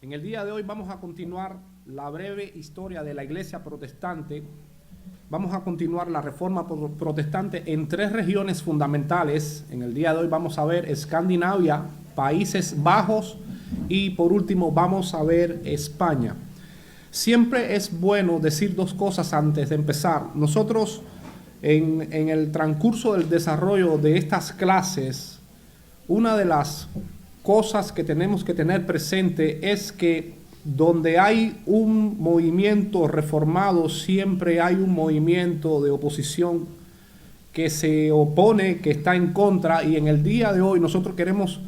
En el día de hoy vamos a continuar la breve historia de la Iglesia protestante. Vamos a continuar la reforma protestante en tres regiones fundamentales. En el día de hoy vamos a ver Escandinavia, Países Bajos y por último vamos a ver España. Siempre es bueno decir dos cosas antes de empezar. Nosotros en el transcurso del desarrollo de estas clases, una de las cosas que tenemos que tener presente es que donde hay un movimiento reformado, siempre hay un movimiento de oposición que se opone, que está en contra, y en el día de hoy nosotros queremos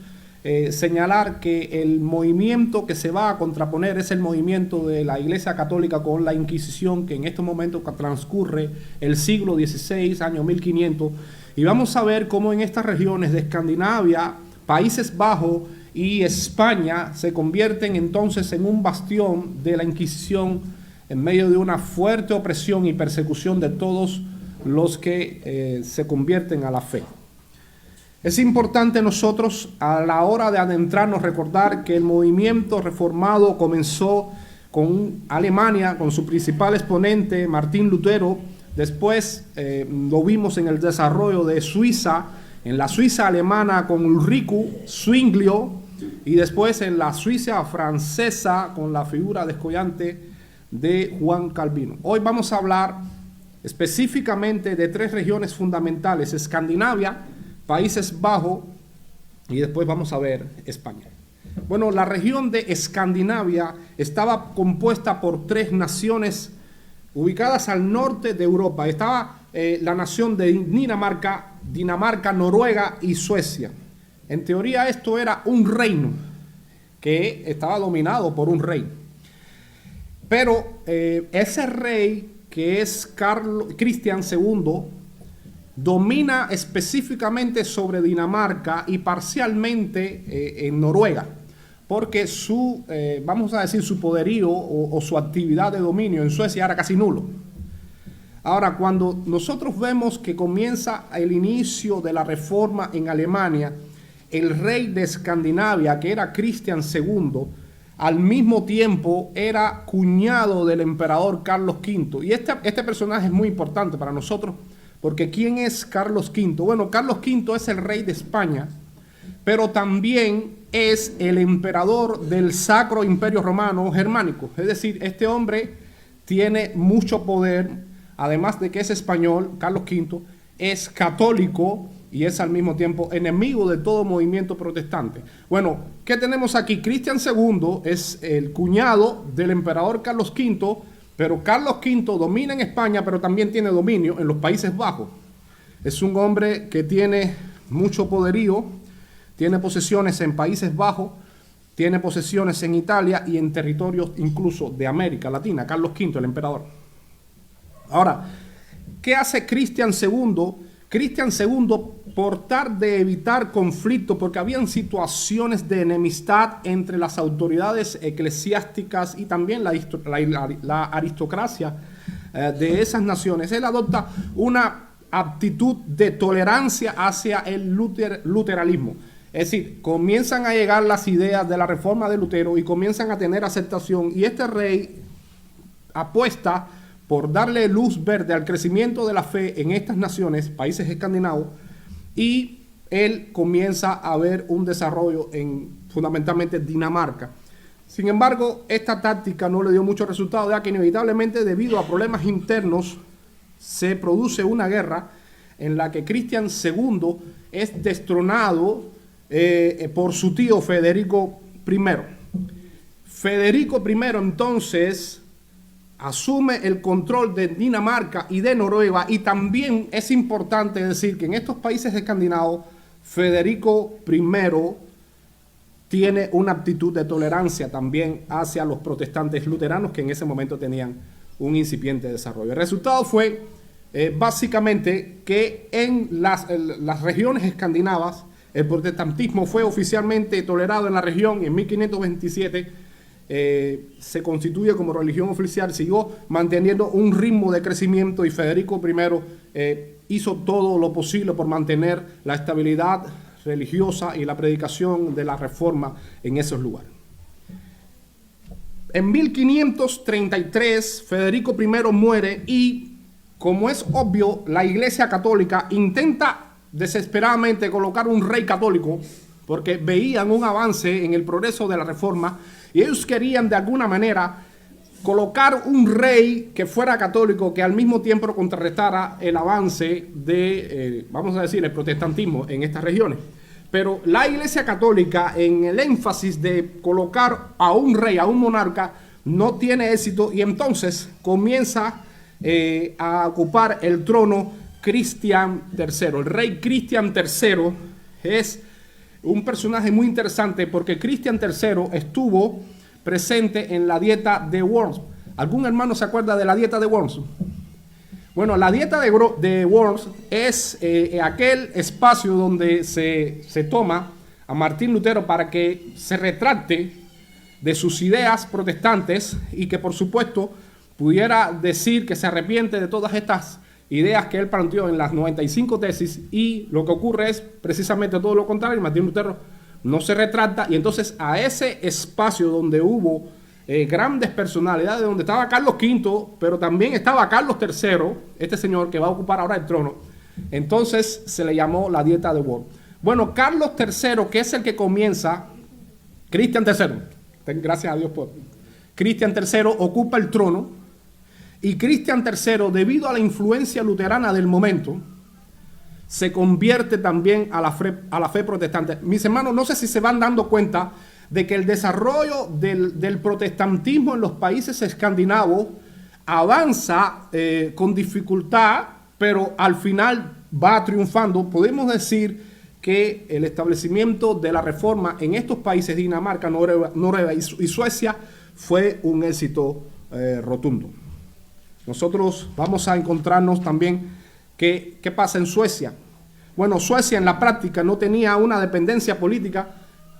señalar que el movimiento que se va a contraponer es el movimiento de la Iglesia Católica con la Inquisición, que en estos momentos transcurre el siglo XVI, año 1500, y vamos a ver cómo en estas regiones de Escandinavia, Países Bajos y España se convierten entonces en un bastión de la Inquisición en medio de una fuerte opresión y persecución de todos los que se convierten a la fe. Es importante nosotros a la hora de adentrarnos recordar que el movimiento reformado comenzó con Alemania, con su principal exponente Martín Lutero. Después lo vimos en el desarrollo de Suiza, en la Suiza alemana con Ulrico Zwinglio, y después en la Suiza francesa con la figura descollante de Juan Calvino. Hoy vamos a hablar específicamente de tres regiones fundamentales: Escandinavia, Países Bajos y después vamos a ver España. Bueno, la región de Escandinavia estaba compuesta por tres naciones ubicadas al norte de Europa. Estaba la nación de Dinamarca, Noruega y Suecia. En teoría esto era un reino que estaba dominado por un rey. Pero ese rey, que es Cristian II, domina específicamente sobre Dinamarca y parcialmente en Noruega, porque su, vamos a decir, su poderío o su actividad de dominio en Suecia era casi nulo. Ahora, cuando nosotros vemos que comienza el inicio de la reforma en Alemania, el rey de Escandinavia, que era Cristian II, al mismo tiempo era cuñado del emperador Carlos V. Y este personaje es muy importante para nosotros, porque ¿quién es Carlos V? Bueno, Carlos V es el rey de España, pero también es el emperador del Sacro Imperio Romano Germánico. Es decir, este hombre tiene mucho poder. Además de que es español, Carlos V es católico y es al mismo tiempo enemigo de todo movimiento protestante. Bueno, ¿qué tenemos aquí? Cristian II es el cuñado del emperador Carlos V, pero Carlos V domina en España, pero también tiene dominio en los Países Bajos. Es un hombre que tiene mucho poderío, tiene posesiones en Países Bajos, tiene posesiones en Italia y en territorios incluso de América Latina. Carlos V, el emperador. Ahora, ¿qué hace Cristian II? Cristian II, por tratar de evitar conflictos, porque habían situaciones de enemistad entre las autoridades eclesiásticas y también la aristocracia de esas naciones, él adopta una actitud de tolerancia hacia el luteranismo. Es decir, comienzan a llegar las ideas de la reforma de Lutero y comienzan a tener aceptación, y este rey apuesta por darle luz verde al crecimiento de la fe en estas naciones, países escandinavos, y él comienza a ver un desarrollo en fundamentalmente Dinamarca. Sin embargo, esta táctica no le dio mucho resultado, ya que inevitablemente, debido a problemas internos, se produce una guerra en la que Cristian II es destronado por su tío Federico I. Federico I entonces asume el control de Dinamarca y de Noruega, y también es importante decir que en estos países escandinavos Federico I tiene una actitud de tolerancia también hacia los protestantes luteranos, que en ese momento tenían un incipiente desarrollo. El resultado fue básicamente que en las regiones escandinavas el protestantismo fue oficialmente tolerado en la región, y en 1527 se constituye como religión oficial, siguió manteniendo un ritmo de crecimiento, y Federico I hizo todo lo posible por mantener la estabilidad religiosa y la predicación de la reforma en esos lugares. En 1533 Federico I muere y, como es obvio, la Iglesia Católica intenta desesperadamente colocar un rey católico porque veían un avance en el progreso de la reforma y ellos querían de alguna manera colocar un rey que fuera católico que al mismo tiempo contrarrestara el avance de, vamos a decir, el protestantismo en estas regiones. Pero la Iglesia Católica, en el énfasis de colocar a un rey, a un monarca, no tiene éxito y entonces comienza a ocupar el trono Cristian III. El rey Cristian III es un personaje muy interesante porque Cristian III estuvo presente en la dieta de Worms. ¿Algún hermano se acuerda de la dieta de Worms? Bueno, la dieta de Worms es aquel espacio donde se toma a Martín Lutero para que se retracte de sus ideas protestantes y que por supuesto pudiera decir que se arrepiente de todas estas ideas que él planteó en las 95 tesis, y lo que ocurre es precisamente todo lo contrario. Martín Lutero no se retracta y entonces a ese espacio donde hubo grandes personalidades, donde estaba Carlos V, pero también estaba Carlos III, este señor que va a ocupar ahora el trono, entonces se le llamó la dieta de Worms. Bueno, Carlos III, que es el que comienza, Cristian III, gracias a Dios por Cristian III, ocupa el trono, y Cristian III, debido a la influencia luterana del momento, se convierte también a la fe protestante. Mis hermanos, no sé si se van dando cuenta de que el desarrollo del protestantismo en los países escandinavos avanza con dificultad, pero al final va triunfando. Podemos decir que el establecimiento de la reforma en estos países, Dinamarca, Noruega y Suecia, fue un éxito rotundo. Nosotros vamos a encontrarnos también ¿qué pasa en Suecia? Bueno, Suecia en la práctica no tenía una dependencia política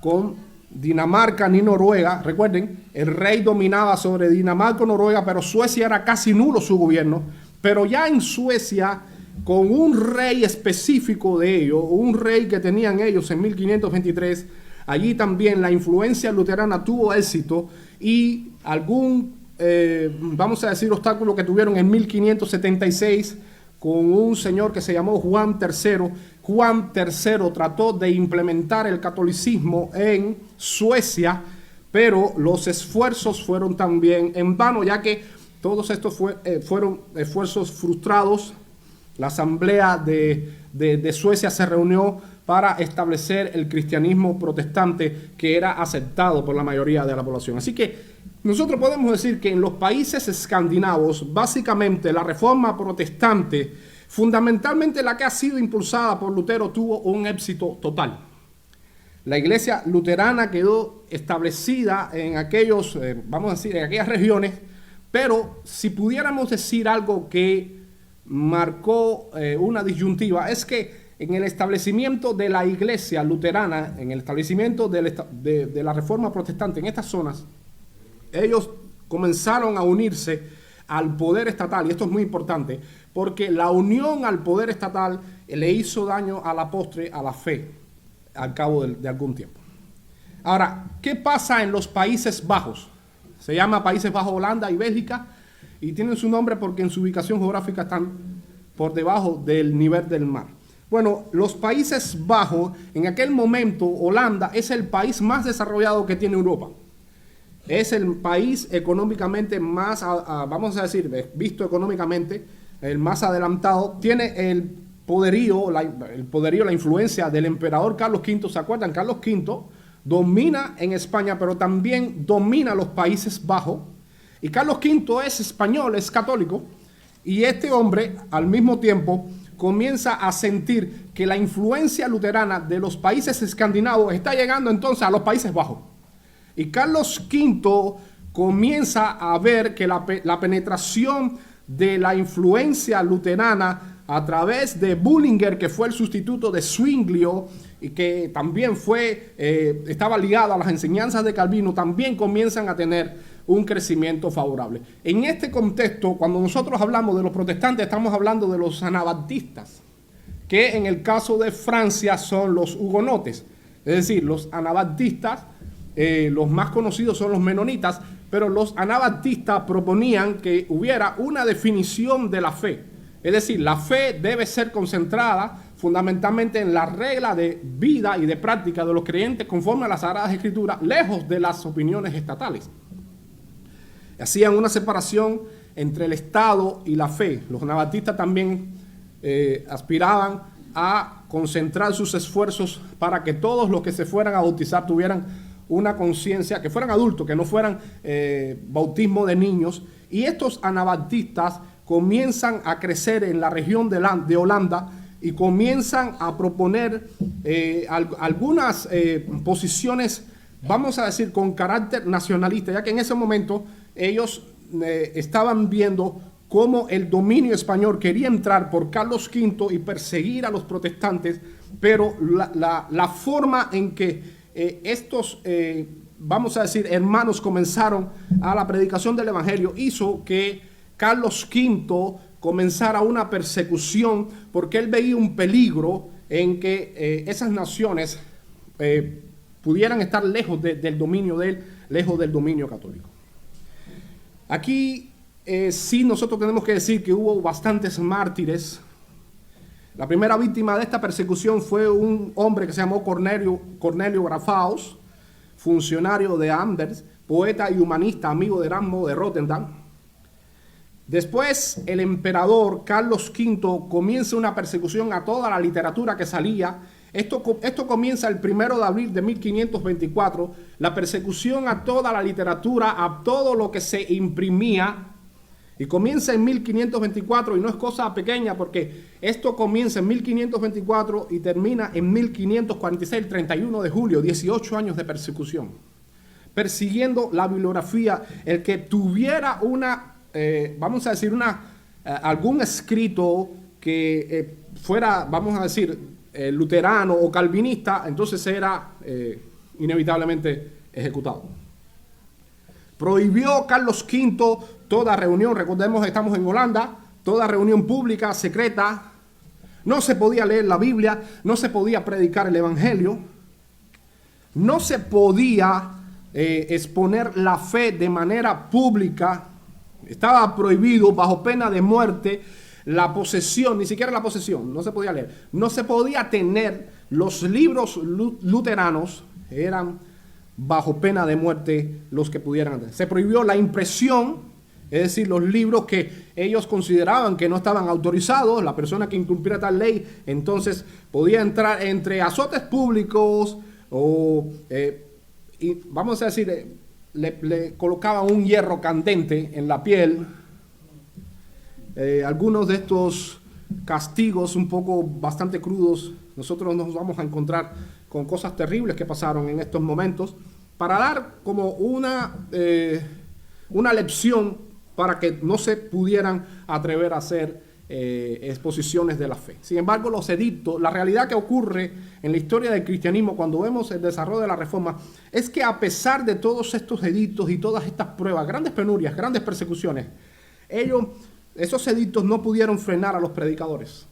con Dinamarca ni Noruega. Recuerden, el rey dominaba sobre Dinamarca o Noruega, pero Suecia era casi nulo su gobierno. Pero ya en Suecia, con un rey específico de ellos, un rey que tenían ellos en 1523, allí también la influencia luterana tuvo éxito y algún, vamos a decir, obstáculo que tuvieron en 1576 con un señor que se llamó Juan III. Juan III trató de implementar el catolicismo en Suecia, pero los esfuerzos fueron también en vano, ya que todos estos fueron esfuerzos frustrados. La asamblea de Suecia se reunió para establecer el cristianismo protestante que era aceptado por la mayoría de la población. Así que nosotros podemos decir que en los países escandinavos, básicamente la reforma protestante, fundamentalmente la que ha sido impulsada por Lutero, tuvo un éxito total. La iglesia luterana quedó establecida en aquellos, vamos a decir, en aquellas regiones, pero si pudiéramos decir algo que marcó una disyuntiva, es que en el establecimiento de la iglesia luterana, en el establecimiento de la reforma protestante en estas zonas, ellos comenzaron a unirse al poder estatal, y esto es muy importante, porque la unión al poder estatal le hizo daño a la postre, a la fe, al cabo de algún tiempo. Ahora, ¿qué pasa en los Países Bajos? Se llama Países Bajos, Holanda y Bélgica, y tienen su nombre porque en su ubicación geográfica están por debajo del nivel del mar. Bueno, los Países Bajos, en aquel momento, Holanda es el país más desarrollado que tiene Europa. Es el país económicamente más, vamos a decir, visto económicamente, el más adelantado. Tiene el poderío, la influencia del emperador Carlos V. ¿Se acuerdan? Carlos V domina en España, pero también domina los Países Bajos. Y Carlos V es español, es católico. Y este hombre, al mismo tiempo, comienza a sentir que la influencia luterana de los países escandinavos está llegando entonces a los Países Bajos. Y Carlos V comienza a ver que la penetración de la influencia luterana a través de Bullinger, que fue el sustituto de Zwinglio y que también estaba ligado a las enseñanzas de Calvino, también comienzan a tener un crecimiento favorable. En este contexto, cuando nosotros hablamos de los protestantes, estamos hablando de los anabaptistas, que en el caso de Francia son los hugonotes, es decir, los anabaptistas. Los más conocidos son los menonitas, pero los anabaptistas proponían que hubiera una definición de la fe. Es decir, la fe debe ser concentrada fundamentalmente en la regla de vida y de práctica de los creyentes conforme a las Sagradas Escrituras, lejos de las opiniones estatales. Hacían una separación entre el Estado y la fe. Los anabaptistas también aspiraban a concentrar sus esfuerzos para que todos los que se fueran a bautizar tuvieran una conciencia, que fueran adultos, que no fueran bautismo de niños. Y estos anabaptistas comienzan a crecer en la región de Holanda y comienzan a proponer algunas posiciones, vamos a decir, con carácter nacionalista, ya que en ese momento ellos estaban viendo cómo el dominio español quería entrar por Carlos V y perseguir a los protestantes, pero la forma en que estos, vamos a decir, hermanos comenzaron a la predicación del Evangelio hizo que Carlos V comenzara una persecución, porque él veía un peligro en que esas naciones pudieran estar lejos del dominio de él, lejos del dominio católico. Aquí sí nosotros tenemos que decir que hubo bastantes mártires. La primera víctima de esta persecución fue un hombre que se llamó Cornelio Grafaus, funcionario de Anders, poeta y humanista, amigo de Erasmo de Rotterdam. Después el emperador Carlos V comienza una persecución a toda la literatura que salía. Esto comienza el 1 de abril de 1524, la persecución a toda la literatura, a todo lo que se imprimía. Y comienza en 1524 y no es cosa pequeña porque esto comienza en 1524 y termina en 1546, el 31 de julio, 18 años de persecución. Persiguiendo la bibliografía, el que tuviera una, vamos a decir, algún escrito que fuera, vamos a decir, luterano o calvinista, entonces era inevitablemente ejecutado. Prohibió Carlos V toda reunión, recordemos que estamos en Holanda, toda reunión pública, secreta. No se podía leer la Biblia, no se podía predicar el Evangelio, no se podía exponer la fe de manera pública. Estaba prohibido bajo pena de muerte la posesión, ni siquiera la posesión, no se podía leer. No se podía tener los libros luteranos, eran bajo pena de muerte los que pudieran tener. Se prohibió la impresión, es decir, los libros que ellos consideraban que no estaban autorizados. La persona que incumpliera tal ley, entonces podía entrar entre azotes públicos o, y vamos a decir, le colocaban un hierro candente en la piel. Algunos de estos castigos un poco bastante crudos, nosotros nos vamos a encontrar con cosas terribles que pasaron en estos momentos, para dar como una lección para que no se pudieran atrever a hacer exposiciones de la fe. Sin embargo, los edictos, la realidad que ocurre en la historia del cristianismo cuando vemos el desarrollo de la Reforma, es que a pesar de todos estos edictos y todas estas pruebas, grandes penurias, grandes persecuciones, esos edictos no pudieron frenar a los predicadores.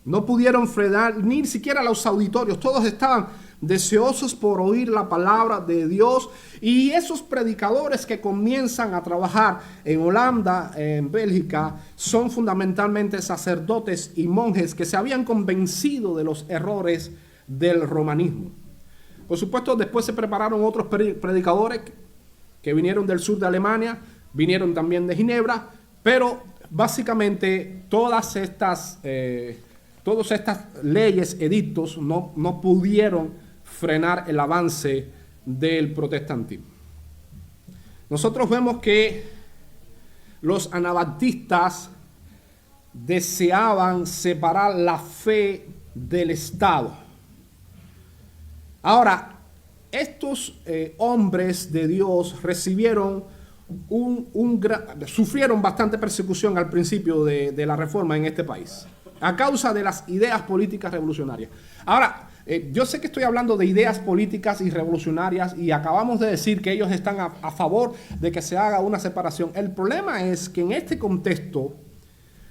No pudieron frenar ni siquiera a los auditorios. Todos estaban deseosos por oír la palabra de Dios. Y esos predicadores que comienzan a trabajar en Holanda, en Bélgica, son fundamentalmente sacerdotes y monjes que se habían convencido de los errores del romanismo. Por supuesto, después se prepararon otros predicadores que vinieron del sur de Alemania, vinieron también de Ginebra, pero básicamente todas estas leyes, edictos, no pudieron frenar el avance del protestantismo. Nosotros vemos que los anabaptistas deseaban separar la fe del Estado. Ahora, estos hombres de Dios recibieron sufrieron bastante persecución al principio de la Reforma en este país, a causa de las ideas políticas revolucionarias. Ahora, yo sé que estoy hablando de ideas políticas y revolucionarias y acabamos de decir que ellos están a favor de que se haga una separación. El problema es que en este contexto,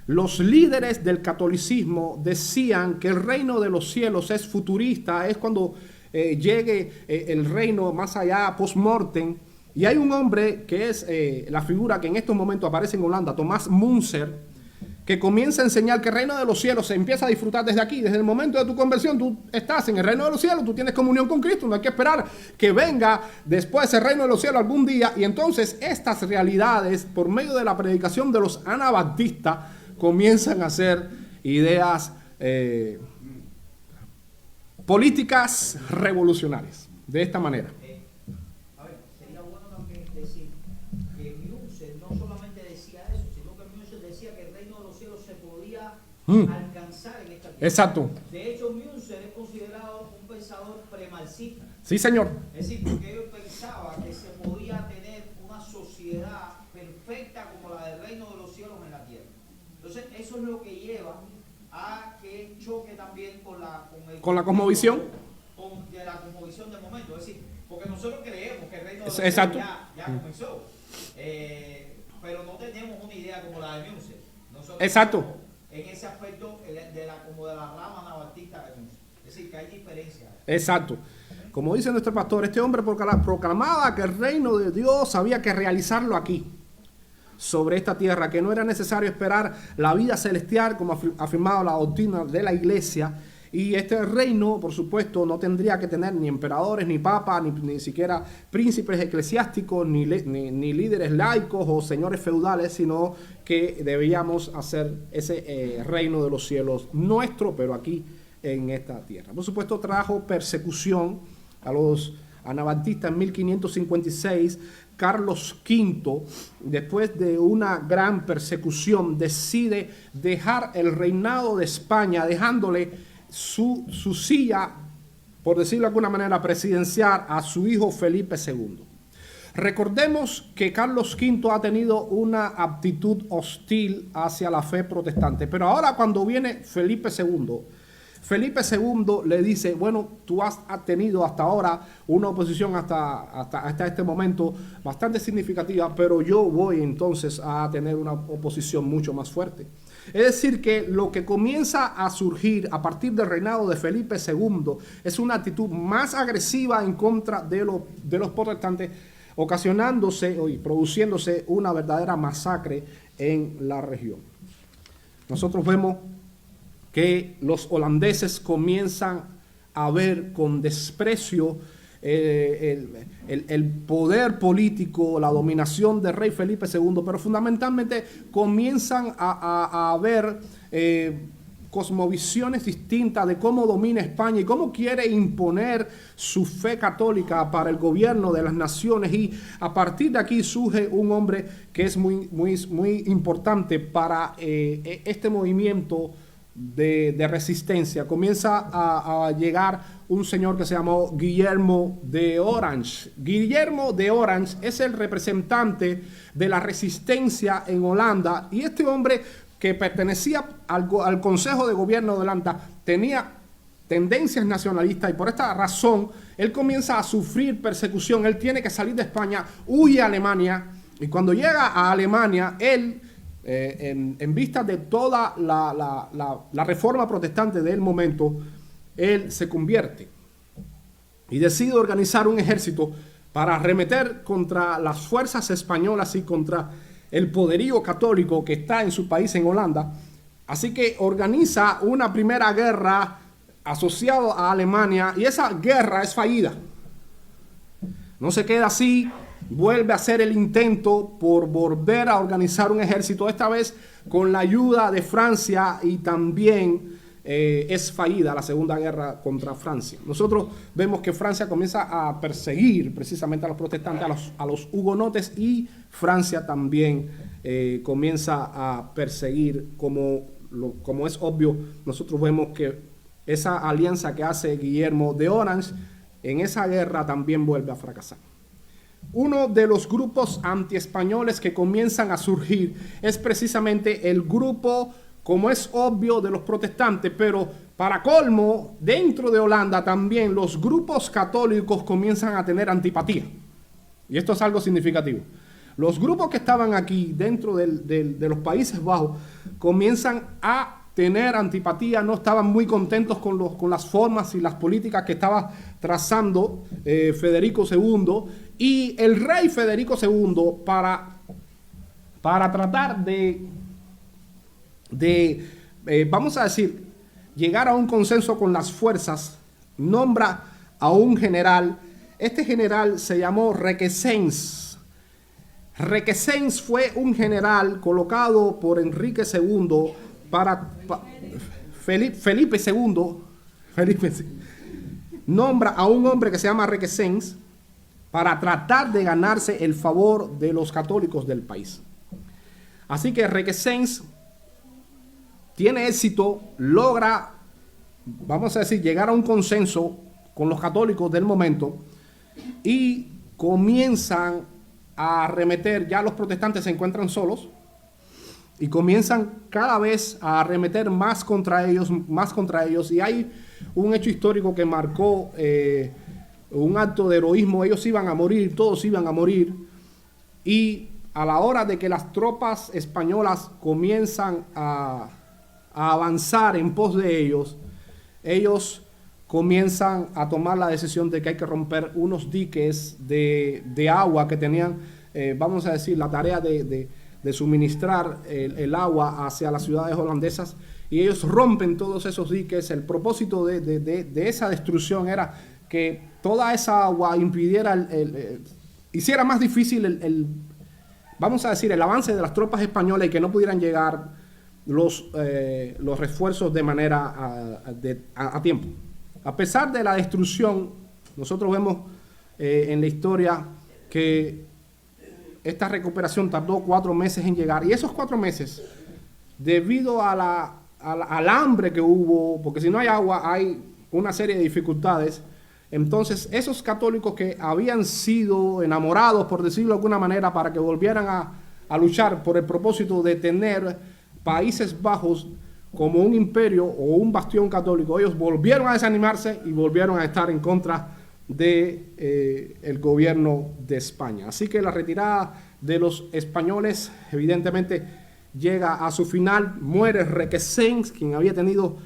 los líderes del catolicismo decían que el reino de los cielos es futurista, es cuando llegue el reino más allá, post-mortem, Y hay un hombre que es la figura que en estos momentos aparece en Holanda, Thomas Müntzer, que comienza a enseñar que el reino de los cielos se empieza a disfrutar desde aquí, desde el momento de tu conversión. Tú estás en el reino de los cielos, tú tienes comunión con Cristo, no hay que esperar que venga después el reino de los cielos algún día. Y entonces estas realidades, por medio de la predicación de los anabaptistas, comienzan a ser ideas políticas revolucionarias, de esta manera. A ver, sería bueno también decir que Müntzer no solamente decía eso, sino que Müntzer decía que el reino de los cielos se podía alcanzar en esta tierra. Exacto. De hecho, Müntzer es considerado un pensador premarxista. Sí, señor. Es decir, porque él pensaba que se podía tener una sociedad perfecta como la del reino de los cielos en la tierra. Entonces, eso es lo que lleva a que choque también con la cosmovisión. De la cosmovisión del momento. Es decir, porque nosotros creemos que el reino de los Exacto. cielos ya comenzó. Pero no tenemos una idea como la de Müntzer. Nosotros Exacto. en ese aspecto como de la rama anabaptista de Müntzer. Es decir, que hay diferencias. Exacto. Como dice nuestro pastor, este hombre proclamaba que el reino de Dios había que realizarlo aquí, sobre esta tierra, que no era necesario esperar la vida celestial, como afirmaba la doctrina de la iglesia. Y este reino, por supuesto, no tendría que tener ni emperadores, ni papas, ni siquiera príncipes eclesiásticos, ni líderes laicos o señores feudales, sino que debíamos hacer ese reino de los cielos nuestro, pero aquí en esta tierra. Por supuesto, trajo persecución a los anabaptistas en 1556. Carlos V, después de una gran persecución, decide dejar el reinado de España, dejándole su silla, por decirlo de alguna manera, presidencial a su hijo Felipe II. Recordemos que Carlos V ha tenido una actitud hostil hacia la fe protestante, pero ahora cuando viene Felipe II le dice, bueno, tú has tenido hasta ahora una oposición hasta este momento bastante significativa, pero yo voy entonces a tener una oposición mucho más fuerte. Es decir, que lo que comienza a surgir a partir del reinado de Felipe II es una actitud más agresiva en contra de los protestantes, ocasionándose y produciéndose una verdadera masacre en la región. Nosotros vemos que los holandeses comienzan a ver con desprecio el poder político, la dominación del rey Felipe II, pero fundamentalmente comienzan a ver cosmovisiones distintas de cómo domina España y cómo quiere imponer su fe católica para el gobierno de las naciones. Y a partir de aquí surge un hombre que es muy importante para este movimiento de resistencia. Comienza a llegar un señor que se llamó Guillermo de Orange. Guillermo de Orange es el representante de la resistencia en Holanda, y este hombre, que pertenecía al Consejo de Gobierno de Holanda, tenía tendencias nacionalistas, y por esta razón él comienza a sufrir persecución. Él tiene que salir de España, huye a Alemania, y cuando llega a Alemania, él en vista de toda la reforma protestante del momento, él se convierte y decide organizar un ejército para arremeter contra las fuerzas españolas y contra el poderío católico que está en su país, en Holanda. Así que organiza una primera guerra asociada a Alemania, y esa guerra es fallida. No se queda así. Vuelve a hacer el intento por volver a organizar un ejército, esta vez con la ayuda de Francia, y también es fallida la Segunda Guerra contra Francia. Nosotros vemos que Francia comienza a perseguir precisamente a los protestantes, a los hugonotes, y Francia también comienza a perseguir, como es obvio. Nosotros vemos que esa alianza que hace Guillermo de Orange en esa guerra también vuelve a fracasar. Uno de los grupos antiespañoles que comienzan a surgir es precisamente el grupo, como es obvio, de los protestantes, pero para colmo, dentro de Holanda también los grupos católicos comienzan a tener antipatía. Y esto es algo significativo. Los grupos que estaban aquí dentro de los Países Bajos comienzan a tener antipatía, no estaban muy contentos con las formas y las políticas que estaba trazando Federico II, y el rey Federico II, para tratar vamos a decir, llegar a un consenso con las fuerzas, nombra a un general. Este general se llamó Requesens. Requesens fue un general colocado por Enrique II Felipe II. Nombra a un hombre que se llama Requesens para tratar de ganarse el favor de los católicos del país. Así que Requesens tiene éxito, logra, vamos a decir, llegar a un consenso con los católicos del momento, y comienzan a arremeter. Ya los protestantes se encuentran solos y comienzan cada vez a arremeter más contra ellos, y hay un hecho histórico que marcó un acto de heroísmo. Ellos iban a morir, todos iban a morir, y a la hora de que las tropas españolas comienzan a avanzar en pos de ellos, ellos comienzan a tomar la decisión de que hay que romper unos diques de agua que tenían, vamos a decir, la tarea de suministrar el agua hacia las ciudades holandesas, y ellos rompen todos esos diques. El propósito de esa destrucción era que toda esa agua impidiera, hiciera más difícil vamos a decir, el avance de las tropas españolas, y que no pudieran llegar los refuerzos de manera a tiempo. A pesar de la destrucción, nosotros vemos en la historia que esta recuperación tardó 4 meses en llegar, y esos 4 meses, debido al hambre que hubo, porque si no hay agua hay una serie de dificultades. Entonces esos católicos que habían sido enamorados, por decirlo de alguna manera, para que volvieran a luchar por el propósito de tener Países Bajos como un imperio o un bastión católico, ellos volvieron a desanimarse y volvieron a estar en contra del gobierno de España. Así que la retirada de los españoles evidentemente llega a su final. Muere Requesens, quien había tenido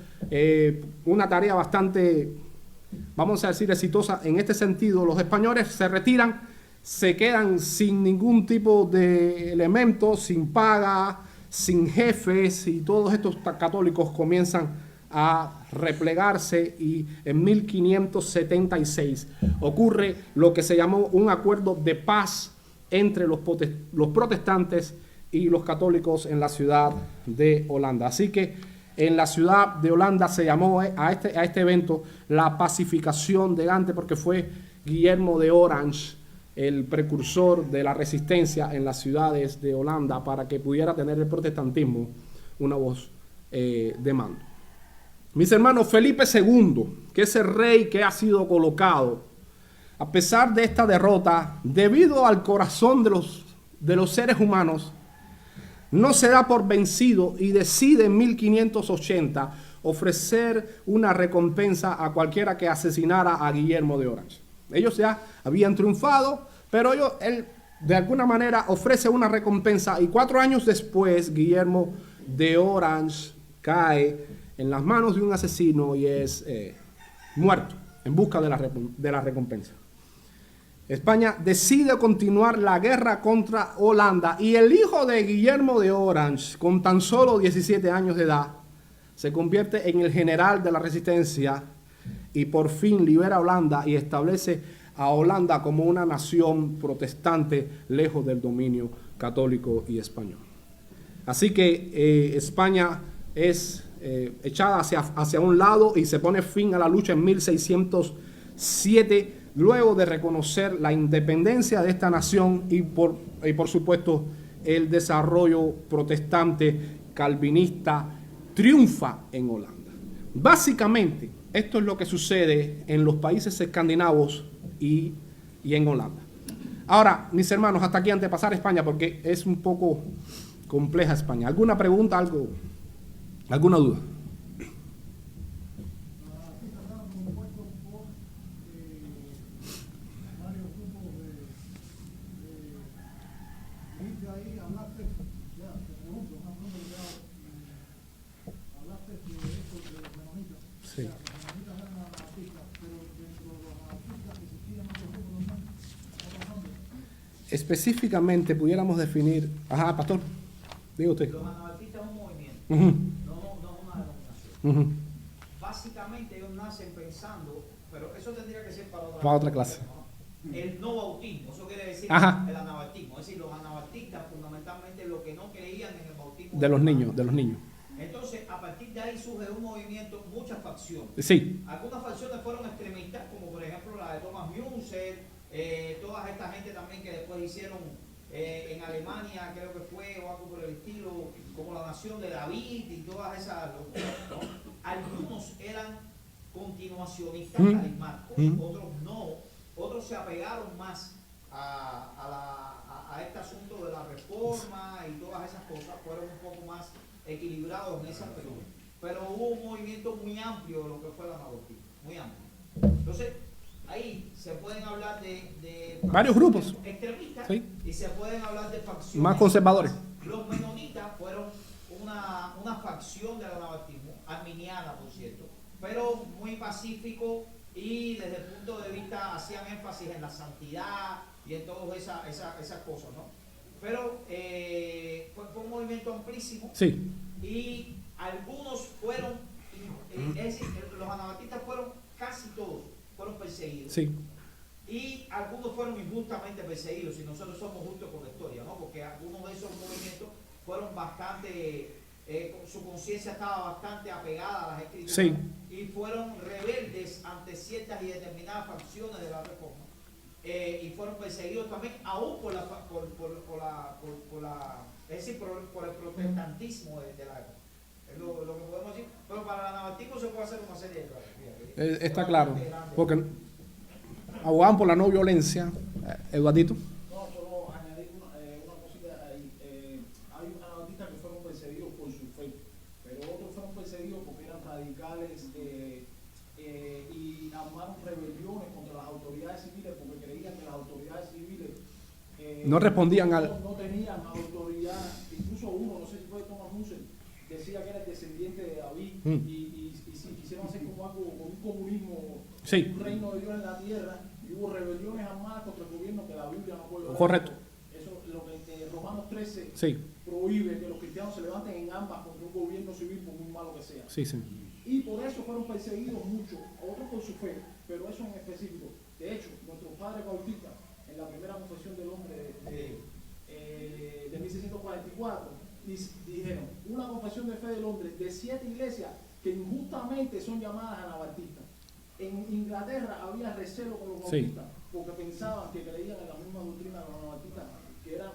una tarea bastante, vamos a decir, exitosa en este sentido. Los españoles se retiran, se quedan sin ningún tipo de elemento, sin paga, sin jefes, y todos estos católicos comienzan a replegarse, y en 1576 ocurre lo que se llamó un acuerdo de paz entre los protestantes y los católicos en la ciudad de Holanda. Así que en la ciudad de Holanda se llamó a este evento la pacificación de Gante, porque fue Guillermo de Orange el precursor de la resistencia en las ciudades de Holanda, para que pudiera tener el protestantismo una voz de mando. Mis hermanos, Felipe II, que es el rey que ha sido colocado, a pesar de esta derrota, debido al corazón de los seres humanos, no se da por vencido y decide en 1580 ofrecer una recompensa a cualquiera que asesinara a Guillermo de Orange. Ellos ya habían triunfado, pero él de alguna manera ofrece una recompensa, y 4 años después Guillermo de Orange cae en las manos de un asesino y es muerto en busca de la recompensa. España decide continuar la guerra contra Holanda, y el hijo de Guillermo de Orange, con tan solo 17 años de edad, se convierte en el general de la resistencia y por fin libera a Holanda y establece a Holanda como una nación protestante lejos del dominio católico y español. Así que España es echada hacia un lado y se pone fin a la lucha en 1607, luego de reconocer la independencia de esta nación y por supuesto el desarrollo protestante calvinista triunfa en Holanda. Básicamente, esto es lo que sucede en los países escandinavos y en Holanda. Ahora, mis hermanos, hasta aquí antes de pasar a España, porque es un poco compleja España. ¿Alguna pregunta, alguna duda? específicamente pudiéramos definir... Ajá, pastor, diga usted. Los anabaptistas es un movimiento, Ujú, no es una denominación. ujú. Básicamente ellos nacen pensando, pero eso tendría que ser Para otra clase. ¿no? El no bautismo, eso quiere decir Ajá. el anabaptismo. Es decir, los anabaptistas fundamentalmente lo que no creían en el bautismo De los niños, de los niños. Entonces, a partir de ahí surge un movimiento, muchas facciones. Sí, Algunas facciones fueron extremistas, como por ejemplo la de Thomas Müntzer, toda esta gente también que después hicieron en Alemania, creo que fue, o algo por el estilo, como la Nación de David y todas esas locuras, ¿no? Algunos eran continuacionistas carismáticos, otros no, otros se apegaron más a este asunto de la reforma y todas esas cosas, fueron un poco más equilibrados en ese aspecto. Pero hubo un movimiento muy amplio de lo que fue la anabaptismo, muy amplio. Entonces, ahí se pueden hablar de varios grupos extremistas, sí, y se pueden hablar de facciones más conservadores. Los menonitas fueron una facción del anabaptismo, arminiana por cierto, pero muy pacífico y desde el punto de vista hacían énfasis en la santidad y en todas esas cosas, ¿no? Pero fue un movimiento amplísimo, Sí, y algunos fueron, es decir, los anabaptistas fueron casi todos, fueron perseguidos. sí, Y algunos fueron injustamente perseguidos, y nosotros somos justos con la historia, ¿no? Porque algunos de esos movimientos fueron bastante, su conciencia estaba bastante apegada a las escrituras, sí, y fueron rebeldes ante ciertas y determinadas facciones de la reforma. Y fueron perseguidos también, aún por el protestantismo de la época. Es lo que podemos decir. Pero para el anabaptismo se puede hacer una serie de cosas. está claro. Porque abogaban por la no violencia. Eduardito. No, solo añadir una cosita ahí. Hay anabaptistas que fueron perseguidos por su fe, pero otros fueron perseguidos porque eran radicales y armaron rebeliones contra las autoridades civiles porque creían que las autoridades civiles No respondían no tenían autoridad. Incluso uno, no sé si fue Thomas Müntzer, decía que era el descendiente de David y si quisieron hacer como algo, como un comunismo, Sí. un reino de Dios en la tierra, y hubo rebeliones armadas contra el gobierno que la Biblia no puede ver. Correcto. Eso es lo que Romanos 13 Sí, prohíbe, que los cristianos se levanten en ambas contra un gobierno civil, por muy malo que sea. sí, sí. Y por eso fueron perseguidos muchos, otros por su fe, pero eso en específico. De hecho, nuestros padres bautistas, en la primera confesión del hombre de 1644, dijeron, una confesión de fe del hombre de 7 iglesias que injustamente son llamadas anabaptistas. En Inglaterra había recelo con los bautistas, porque pensaban que creían en la misma doctrina de los anabaptistas, que eran,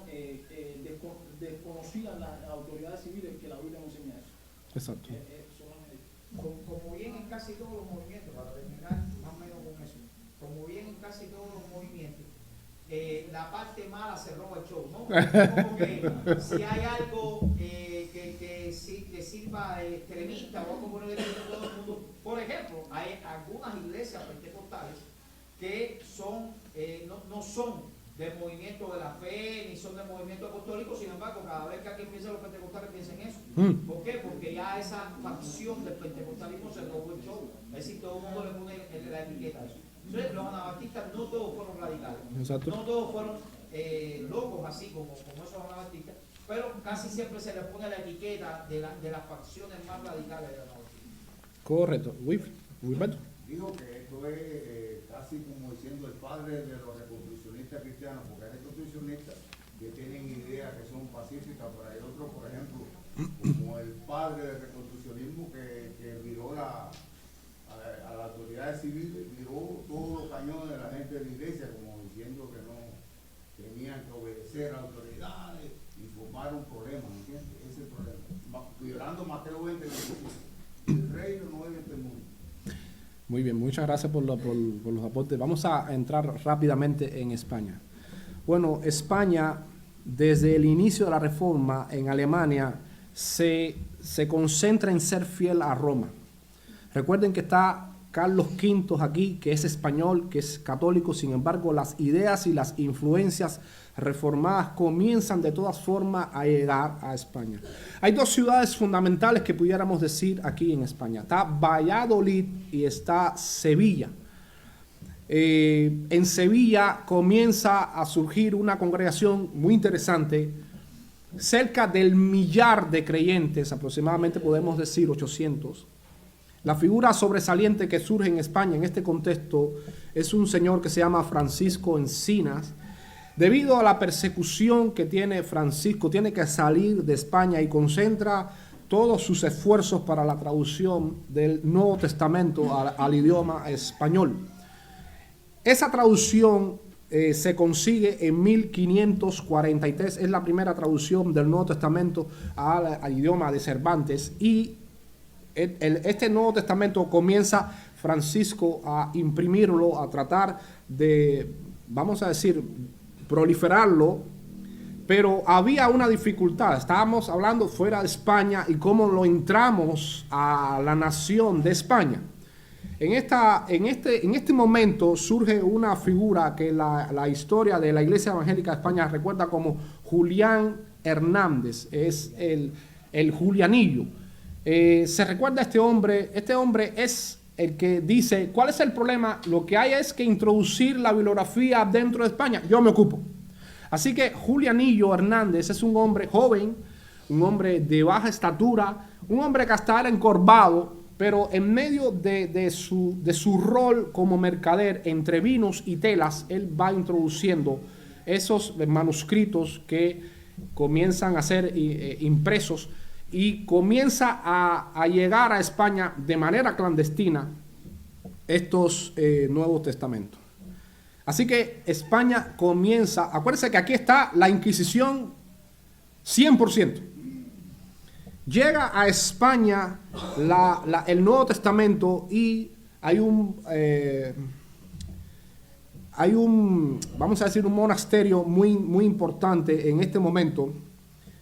desconocían las autoridades civiles, que la Biblia no enseña eso. Exacto. Como bien en casi todos los movimientos, para terminar más o menos con eso, como bien en casi todos los movimientos, la parte mala se roba el show, ¿no? Como que si hay algo que sirva de extremista o algo por el estilo, todo el mundo. Por ejemplo, hay algunas iglesias pentecostales que son, no son del movimiento de la fe, ni son del movimiento apostólico, sin embargo, cada vez que alguien piensa en los pentecostales, piensa en eso. ¿Por qué? Porque ya esa facción del pentecostalismo se robó el show. Es decir, todo el mundo le pone la etiqueta a eso. Entonces, los anabaptistas no todos fueron radicales. Exacto. No todos fueron locos así como esos anabaptistas, pero casi siempre se les pone la etiqueta de las facciones más radicales del anabaptismo. Correcto. Wilberto. Dijo que esto es casi como diciendo el padre de los reconstruccionistas cristianos, porque hay reconstruccionistas que tienen ideas que son pacíficas, pero hay otros, por ejemplo, como el padre del reconstruccionismo que viró a las autoridades civiles, viró todos los cañones de la gente de la iglesia, como diciendo que no tenían que obedecer a autoridades y formar un problema, ¿entiendes? Ese es el problema. Violando Mateo 20, el reino no es de este mundo. Muy bien, muchas gracias por los aportes. Vamos a entrar rápidamente en España. Bueno, España, desde el inicio de la Reforma en Alemania, se concentra en ser fiel a Roma. Recuerden que está Carlos V aquí, que es español, que es católico. Sin embargo, las ideas y las influencias reformadas comienzan de todas formas a llegar a España. Hay dos ciudades fundamentales que pudiéramos decir aquí en España. Está Valladolid y está Sevilla. en Sevilla comienza a surgir una congregación muy interesante, cerca del 1.000.000 de creyentes, aproximadamente podemos decir 800. La figura sobresaliente que surge en España en este contexto es un señor que se llama Francisco Encinas. Debido a la persecución que tiene Francisco, tiene que salir de España y concentra todos sus esfuerzos para la traducción del Nuevo Testamento al idioma español. Esa traducción se consigue en 1543, es la primera traducción del Nuevo Testamento al idioma de Cervantes, y este Nuevo Testamento comienza Francisco a imprimirlo, a tratar de, vamos a decir, proliferarlo, pero había una dificultad. Estábamos hablando fuera de España y cómo lo entramos a la nación de España. En este momento surge una figura que la historia de la Iglesia Evangélica de España recuerda como Julián Hernández, es el Julianillo. Se recuerda a este hombre es el que dice, ¿cuál es el problema? Lo que hay es que introducir la bibliografía dentro de España, yo me ocupo. Así que Julianillo Hernández es un hombre joven, un hombre de baja estatura, un hombre que hasta era encorvado, pero en medio de su rol como mercader entre vinos y telas, él va introduciendo esos manuscritos que comienzan a ser impresos y comienza a llegar a España de manera clandestina estos Nuevos Testamentos. Así que España comienza, acuérdense que aquí está la Inquisición 100%. Llega a España el Nuevo Testamento y hay un, vamos a decir, un monasterio muy importante en este momento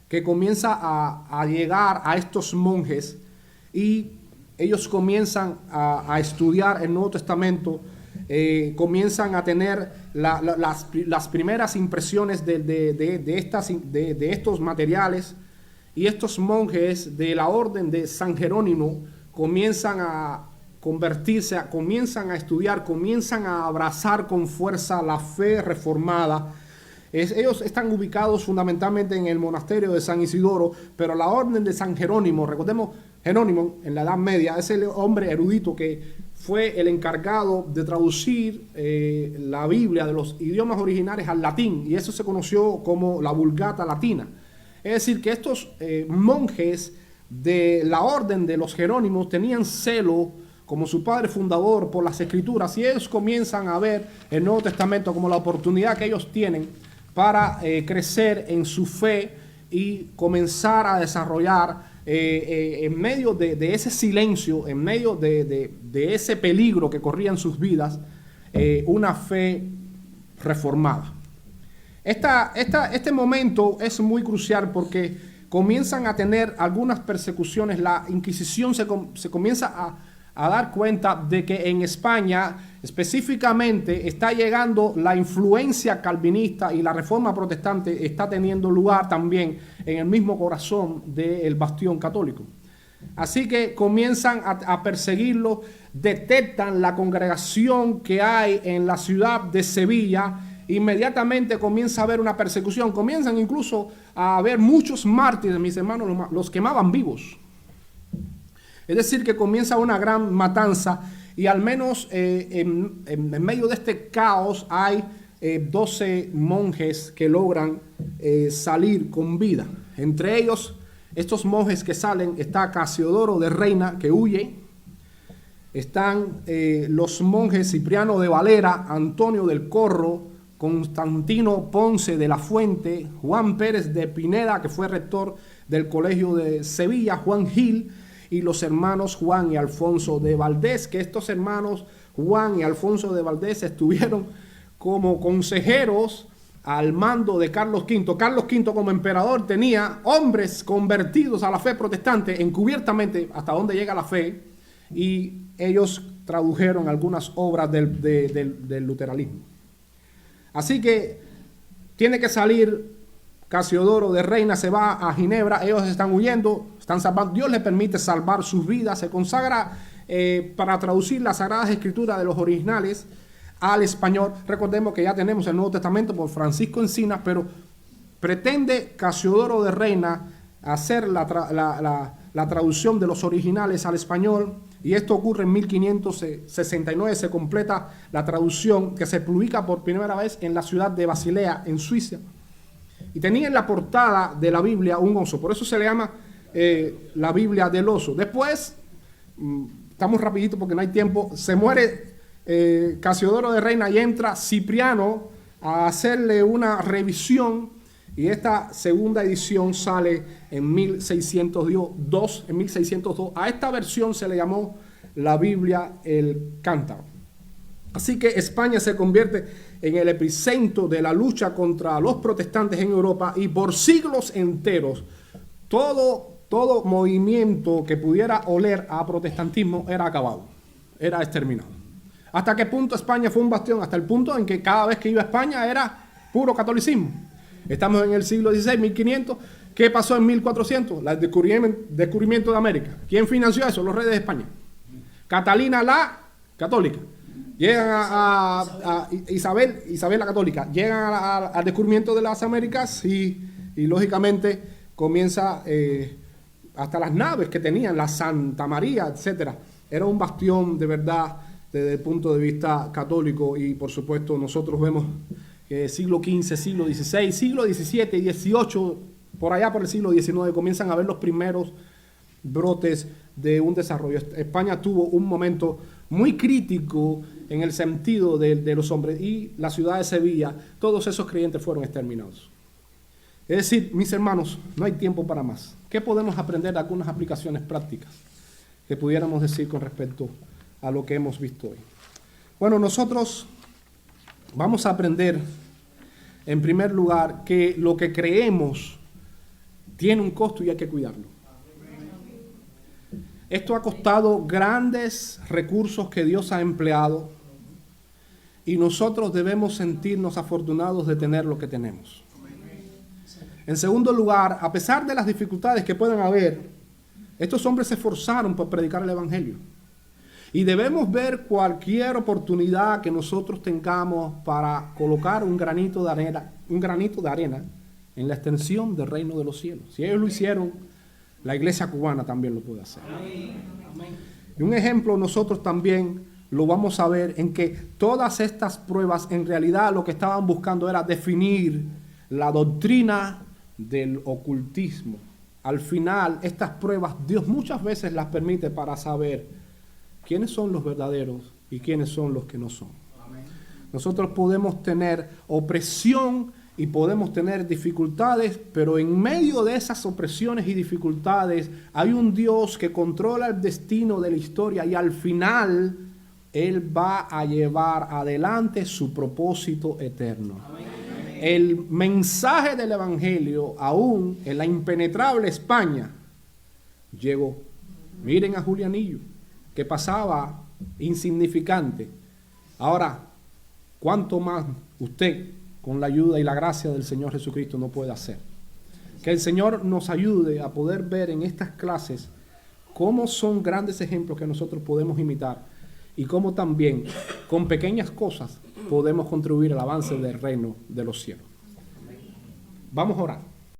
que comienza a llegar a estos monjes y ellos comienzan a estudiar el Nuevo Testamento, comienzan a tener las primeras impresiones de estos materiales. Y estos monjes de la orden de San Jerónimo comienzan a convertirse, comienzan a estudiar, comienzan a abrazar con fuerza la fe reformada. Ellos están ubicados fundamentalmente en el monasterio de San Isidoro, pero la orden de San Jerónimo, recordemos, Jerónimo en la Edad Media es el hombre erudito que fue el encargado de traducir la Biblia de los idiomas originales al latín, y eso se conoció como la Vulgata Latina. Es decir, que estos monjes de la orden de los Jerónimos tenían celo, como su padre fundador, por las Escrituras, y ellos comienzan a ver el Nuevo Testamento como la oportunidad que ellos tienen para crecer en su fe y comenzar a desarrollar en medio de ese silencio, en medio de ese peligro que corría en sus vidas, una fe reformada. Este momento es muy crucial porque comienzan a tener algunas persecuciones. La Inquisición se comienza a dar cuenta de que en España específicamente está llegando la influencia calvinista y la reforma protestante está teniendo lugar también en el mismo corazón del bastión católico. Así que comienzan a perseguirlo, detectan la congregación que hay en la ciudad de Sevilla. Inmediatamente comienza a haber una persecución, comienzan incluso a haber muchos mártires, mis hermanos, los quemaban vivos. Es decir, que comienza una gran matanza y al menos en medio de este caos hay 12 monjes que logran salir con vida. Entre ellos, estos monjes que salen, está Casiodoro de Reina, que huye. Están los monjes Cipriano de Valera, Antonio del Corro, Constantino Ponce de la Fuente, Juan Pérez de Pineda, que fue rector del Colegio de Sevilla, Juan Gil, y los hermanos Juan y Alfonso de Valdés, que estos hermanos Juan y Alfonso de Valdés estuvieron como consejeros al mando de Carlos V. Carlos V como emperador tenía hombres convertidos a la fe protestante encubiertamente hasta donde llega la fe, y ellos tradujeron algunas obras del luteranismo. Así que tiene que salir Casiodoro de Reina, se va a Ginebra, ellos están huyendo, están salvando, Dios les permite salvar sus vidas, se consagra para traducir las Sagradas Escrituras de los originales al español. Recordemos que ya tenemos el Nuevo Testamento por Francisco Encinas, pero pretende Casiodoro de Reina hacer la traducción de los originales al español, y esto ocurre en 1569. Se completa la traducción, que se publica por primera vez en la ciudad de Basilea, en Suiza, y tenía en la portada de la Biblia un oso. Por eso se le llama la Biblia del oso. Después, estamos rapidito porque no hay tiempo, se muere Casiodoro de Reina y entra Cipriano a hacerle una revisión, y esta segunda edición sale en 1602. A esta versión se le llamó la Biblia el Cántaro. Así que España se convierte en el epicentro de la lucha contra los protestantes en Europa, y por siglos enteros todo movimiento que pudiera oler a protestantismo era acabado, era exterminado. ¿Hasta qué punto España fue un bastión? Hasta el punto en que cada vez que iba a España era puro catolicismo. Estamos en el siglo XVI, 1500. ¿Qué pasó en 1400? El descubrimiento de América. ¿Quién financió eso? Los reyes de España. Catalina la Católica. Llegan a Isabel la Católica. Llegan al descubrimiento de las Américas y lógicamente comienza hasta las naves que tenían, la Santa María, etcétera. Era un bastión de verdad desde el punto de vista católico, y por supuesto nosotros vemos que siglo XV, siglo XVI, siglo XVII y XVIII, por allá por el siglo XIX, comienzan a ver los primeros brotes de un desarrollo. España tuvo un momento muy crítico en el sentido de los hombres, y la ciudad de Sevilla, todos esos creyentes fueron exterminados. Es decir, mis hermanos, no hay tiempo para más. ¿Qué podemos aprender de algunas aplicaciones prácticas que pudiéramos decir con respecto a lo que hemos visto hoy? Bueno, nosotros vamos a aprender, en primer lugar, que lo que creemos tiene un costo y hay que cuidarlo. Esto ha costado grandes recursos que Dios ha empleado, y nosotros debemos sentirnos afortunados de tener lo que tenemos. En segundo lugar, a pesar de las dificultades que puedan haber, estos hombres se esforzaron por predicar el Evangelio. Y debemos ver cualquier oportunidad que nosotros tengamos para colocar un granito de arena en la extensión del reino de los cielos. Si ellos lo hicieron, la iglesia cubana también lo puede hacer. Y un ejemplo nosotros también lo vamos a ver en que todas estas pruebas en realidad lo que estaban buscando era definir la doctrina del ocultismo. Al final, estas pruebas Dios muchas veces las permite para saber quiénes son los verdaderos y quiénes son los que no son. Amén. Nosotros podemos tener opresión y podemos tener dificultades, pero en medio de esas opresiones y dificultades hay un Dios que controla el destino de la historia, y al final Él va a llevar adelante su propósito eterno. Amén. El mensaje del Evangelio, aún en la impenetrable España, llegó. Miren a Julianillo, que pasaba insignificante. Ahora, ¿cuánto más usted, con la ayuda y la gracia del Señor Jesucristo, no puede hacer? Que el Señor nos ayude a poder ver en estas clases cómo son grandes ejemplos que nosotros podemos imitar, y cómo también con pequeñas cosas podemos contribuir al avance del reino de los cielos. Vamos a orar.